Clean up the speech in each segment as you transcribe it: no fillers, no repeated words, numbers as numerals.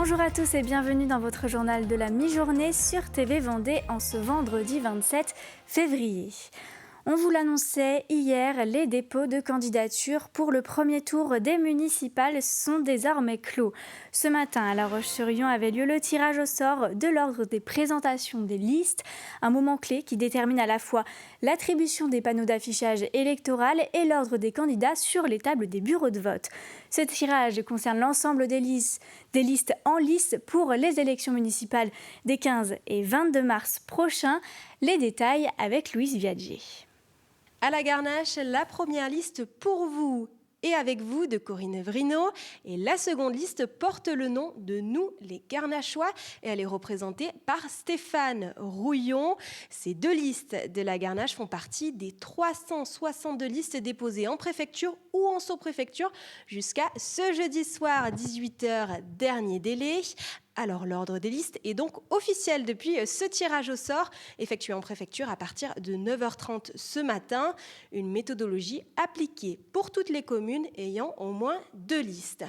Bonjour à tous et bienvenue dans votre journal de la mi-journée sur TV Vendée en ce vendredi 27 février. On vous l'annonçait hier, les dépôts de candidatures pour le premier tour des municipales sont désormais clos. Ce matin, à La Roche-sur-Yon avait lieu le tirage au sort de l'ordre des présentations des listes, un moment clé qui détermine à la fois l'attribution des panneaux d'affichage électoral et l'ordre des candidats sur les tables des bureaux de vote. Ce tirage concerne l'ensemble des listes en lice pour les élections municipales des 15 et 22 mars prochains. Les détails avec Louise Viadger. À la Garnache, la première liste pour vous et avec vous de Corinne Vrino et la seconde liste porte le nom de Nous les Garnachois et elle est représentée par Stéphane Rouillon. Ces deux listes de la Garnache font partie des 362 listes déposées en préfecture ou en sous-préfecture jusqu'à ce jeudi soir 18h, dernier délai. Alors l'ordre des listes est donc officiel depuis ce tirage au sort effectué en préfecture à partir de 9h30 ce matin. Une méthodologie appliquée pour toutes les communes ayant au moins 2 listes.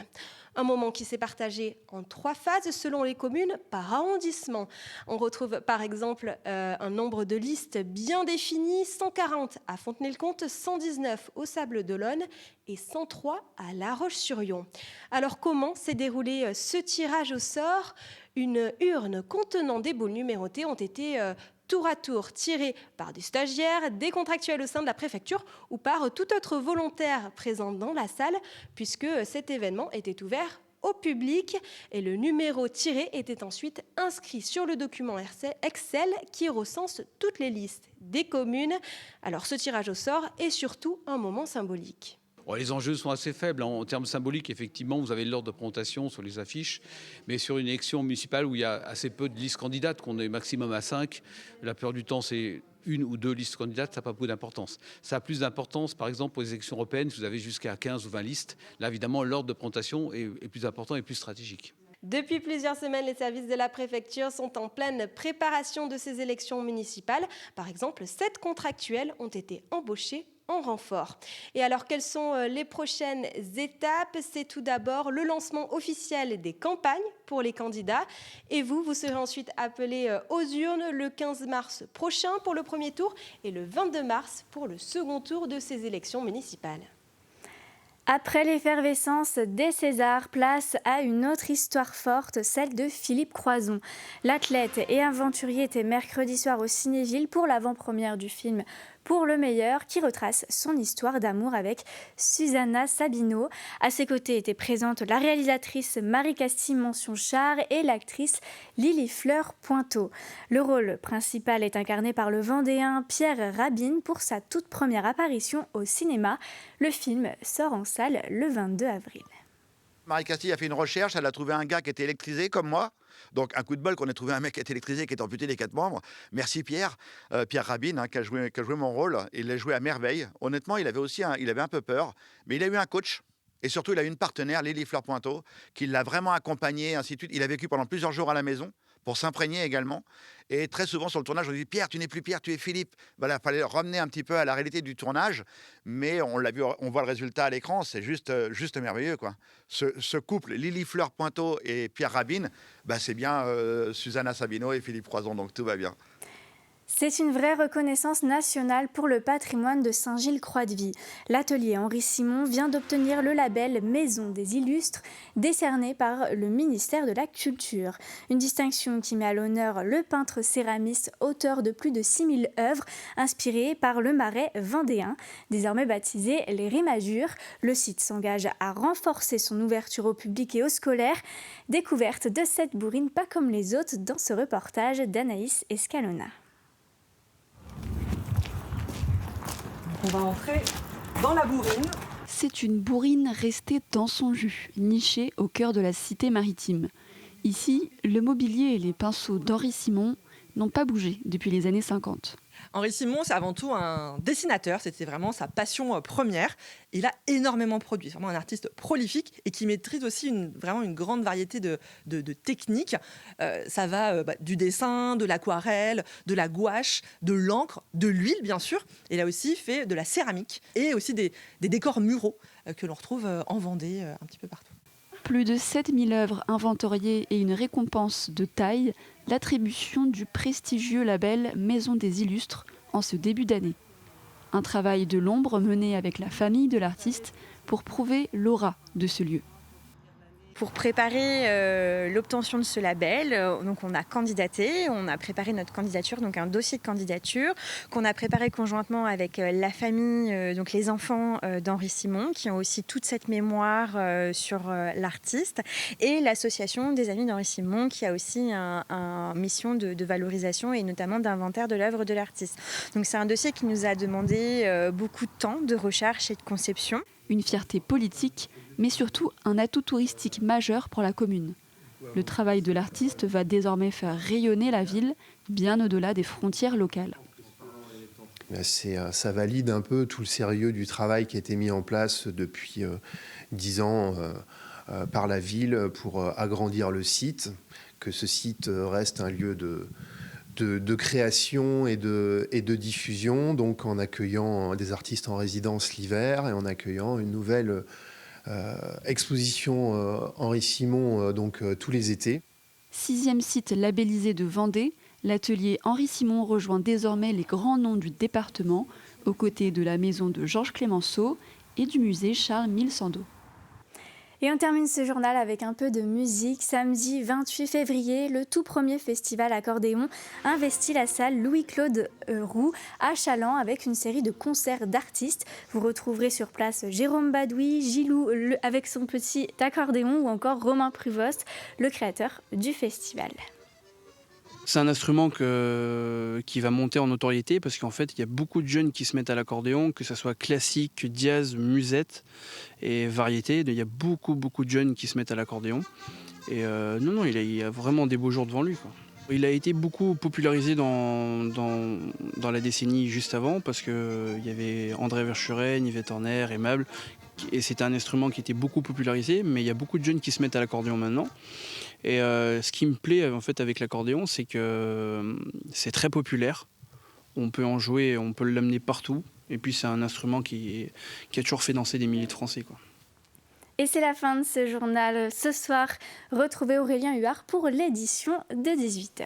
Un moment qui s'est partagé en 3 phases selon les communes par arrondissement. On retrouve par exemple un nombre de listes bien défini, 140 à Fontenay-le-Comte, 119 au Sables-d'Olonne et 103 à La Roche-sur-Yon. Alors comment s'est déroulé ce tirage au sort ? Une urne contenant des boules numérotées ont été tour à tour tirés par des stagiaires, des contractuels au sein de la préfecture ou par tout autre volontaire présent dans la salle, puisque cet événement était ouvert au public et le numéro tiré était ensuite inscrit sur le document Excel qui recense toutes les listes des communes. Alors ce tirage au sort est surtout un moment symbolique. Les enjeux sont assez faibles. En termes symboliques, effectivement, vous avez l'ordre de présentation sur les affiches, mais sur une élection municipale où il y a assez peu de listes candidates, qu'on est maximum à 5, la plupart du temps, c'est 1 ou 2 listes candidates, ça n'a pas beaucoup d'importance. Ça a plus d'importance, par exemple, pour les élections européennes, si vous avez jusqu'à 15 ou 20 listes. Là, évidemment, l'ordre de présentation est plus important et plus stratégique. Depuis plusieurs semaines, les services de la préfecture sont en pleine préparation de ces élections municipales. Par exemple, 7 contractuels ont été embauchés en renfort. Et alors, quelles sont les prochaines étapes ? C'est tout d'abord le lancement officiel des campagnes pour les candidats. Et vous serez ensuite appelés aux urnes le 15 mars prochain pour le premier tour et le 22 mars pour le second tour de ces élections municipales. Après l'effervescence des Césars, place à une autre histoire forte, celle de Philippe Croizon. L'athlète et aventurier était mercredi soir au Cinéville pour l'avant-première du film Pour le meilleur, qui retrace son histoire d'amour avec Susanna Sabino. À ses côtés étaient présentes la réalisatrice Marie-Castille Mention-Char et l'actrice Lily Fleur Pointeau. Le rôle principal est incarné par le Vendéen Pierre Rabhin pour sa toute première apparition au cinéma. Le film sort en salle le 22 avril. Marie-Castille a fait une recherche, elle a trouvé un gars qui était électrisé comme moi. Donc un coup de bol qu'on ait trouvé un mec qui était électrisé, qui est amputé des 4 membres. Merci Pierre, Pierre Rabhin, qui a joué mon rôle. Il l'a joué à merveille. Honnêtement, il avait un peu peur, mais il a eu un coach. Et surtout, il a eu une partenaire, Lily Fleur Pointeau, qui l'a vraiment accompagné, ainsi de suite. Il a vécu pendant plusieurs jours à la maison pour s'imprégner également. Et très souvent sur le tournage, on dit Pierre, tu n'es plus Pierre, tu es Philippe. Voilà, il fallait ramener un petit peu à la réalité du tournage. Mais on l'a vu, on voit le résultat à l'écran, c'est juste merveilleux, quoi. Ce couple, Lily Fleur Pointeau et Pierre Rabhin, c'est bien Susanna Sabino et Philippe Croizon, donc tout va bien. C'est une vraie reconnaissance nationale pour le patrimoine de Saint-Gilles-Croix-de-Vie. L'atelier Henri Simon vient d'obtenir le label Maison des Illustres, décerné par le ministère de la Culture. Une distinction qui met à l'honneur le peintre céramiste, auteur de plus de 6000 œuvres, inspirées par le Marais vendéen. Désormais baptisé les Rimagures, le site s'engage à renforcer son ouverture au public et aux scolaires. Découverte de cette bourrine pas comme les autres dans ce reportage d'Anaïs Escalona. On va entrer dans la bourrine. C'est une bourrine restée dans son jus, nichée au cœur de la cité maritime. Ici, le mobilier et les pinceaux d'Henri Simon n'ont pas bougé depuis les années 50. Henri Simon, c'est avant tout un dessinateur, c'était vraiment sa passion première. Il a énormément produit, c'est vraiment un artiste prolifique et qui maîtrise aussi vraiment une grande variété de techniques. Ça va du dessin, de l'aquarelle, de la gouache, de l'encre, de l'huile bien sûr. Et il a aussi fait de la céramique et aussi des décors muraux que l'on retrouve en Vendée un petit peu partout. Plus de 7000 œuvres inventoriées et une récompense de taille, l'attribution du prestigieux label Maison des Illustres en ce début d'année. Un travail de l'ombre mené avec la famille de l'artiste pour prouver l'aura de ce lieu. Pour préparer l'obtention de ce label, donc on a candidaté, on a préparé notre candidature, donc un dossier de candidature qu'on a préparé conjointement avec la famille, donc les enfants d'Henri Simon, qui ont aussi toute cette mémoire sur l'artiste, et l'association des amis d'Henri Simon, qui a aussi une mission de valorisation et notamment d'inventaire de l'œuvre de l'artiste. Donc c'est un dossier qui nous a demandé beaucoup de temps de recherche et de conception. Une fierté politique, mais surtout un atout touristique majeur pour la commune. Le travail de l'artiste va désormais faire rayonner la ville bien au-delà des frontières locales. Ça valide un peu tout le sérieux du travail qui a été mis en place depuis 10 ans par la ville pour agrandir le site, que ce site reste un lieu de création et de diffusion, donc en accueillant des artistes en résidence l'hiver et en accueillant une nouvelle exposition Henri Simon tous les étés. 6e site labellisé de Vendée, l'atelier Henri Simon rejoint désormais les grands noms du département, aux côtés de la maison de Georges Clemenceau et du musée Charles Mille-Sandeau. Et on termine ce journal avec un peu de musique. Samedi 28 février, le tout premier festival accordéon investit la salle Louis-Claude Roux à Challans avec une série de concerts d'artistes. Vous retrouverez sur place Jérôme Badoui, Gilou avec son petit accordéon ou encore Romain Pruvost, le créateur du festival. C'est un instrument qui va monter en notoriété parce qu'en fait, il y a beaucoup de jeunes qui se mettent à l'accordéon, que ce soit classique, jazz, musette et variété. Il y a beaucoup de jeunes qui se mettent à l'accordéon. Et il y a vraiment des beaux jours devant lui, quoi. Il a été beaucoup popularisé dans la décennie juste avant parce qu'il y avait André Verschuren, Yvette Horner, Aimable. Et c'était un instrument qui était beaucoup popularisé, mais il y a beaucoup de jeunes qui se mettent à l'accordéon maintenant. Et ce qui me plaît en fait avec l'accordéon, c'est que c'est très populaire. On peut en jouer, on peut l'amener partout. Et puis c'est un instrument qui a toujours fait danser des milliers de Français, quoi. Et c'est la fin de ce journal. Ce soir, retrouvez Aurélien Huard pour l'édition de 18h.